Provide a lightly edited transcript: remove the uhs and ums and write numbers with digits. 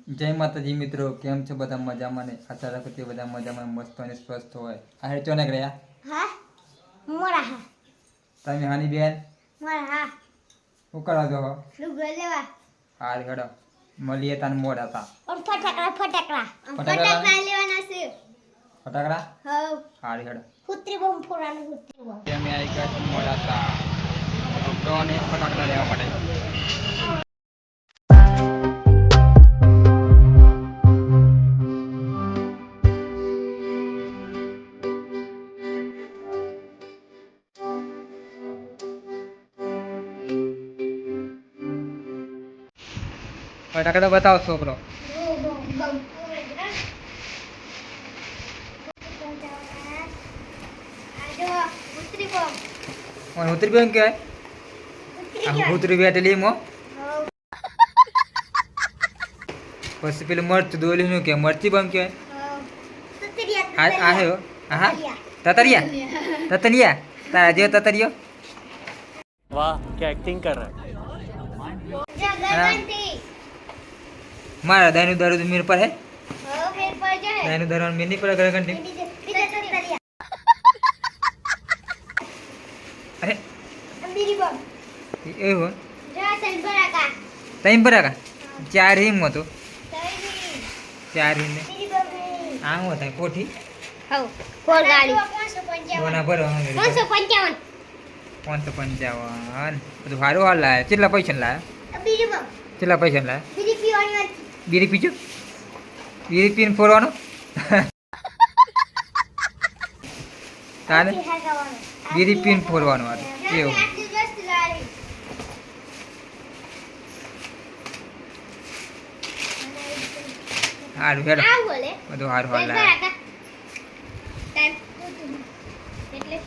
જય માતાજી મિત્રો, કેમ છો બધા? મજામાં ને? આશા રાખું તે બધા મજામાં મસ્ત અને સ્વસ્થ હોય. આ હેચો ને ગયા હા મોરા હા તમે હાની બેન મોરા હા શું કરો છો? લુગડા લેવા હાર હેડો મળીએ તાન મોડ હતા. ઓર ફટાકડા લેવાના છે. ફટાકડા હા હાર હેડો કુતરી બોમ્બ ફોડવાનું કુતરી બોમ્બ અમે આવી ગયા છીએ મોડ હતા તો ને ફટાકડા લેવા માટે. ફટાકડા બતાવો છોકરો. કુતરી બોમ્બ ઓન ઉતરી બેન કે આ ઉતરી બે એટલે મો પછી પેલું મરચું દોલી નું કે મરચી બમ કે આ આ હે આહા તતરિયા તારા જેવો તતરિયો. वाह क्या एक्टिंग कर रहा है મારા દાયનું દારૂ મીર પર હે મેર પર જાય દાયનું દારૂ મીર નહીં પર ઘર ઘંટી. અરે બીરી બોમ્બ એવું જા તન બરાકા તઈમ બરાકા ચાર હિમ હતો તઈ ચાર હિમ ને બીરી બોમ્બ આ હું થાય કોઠી હો કોલ ગાડી કોના ભરો 555 555 બધું સારું હાલ લાયા. કેટલા પૈસા લાયા? બીરી બોમ્બ કેટલા પૈસા લાયા? બીરી પીવાની બીરી પીજો બીરી પીને ફોરવાનો તાને બીરી પીને ફોરવાનું હતું એવું. સારું હેડો બધું સારું હાલ લાયા. એટલે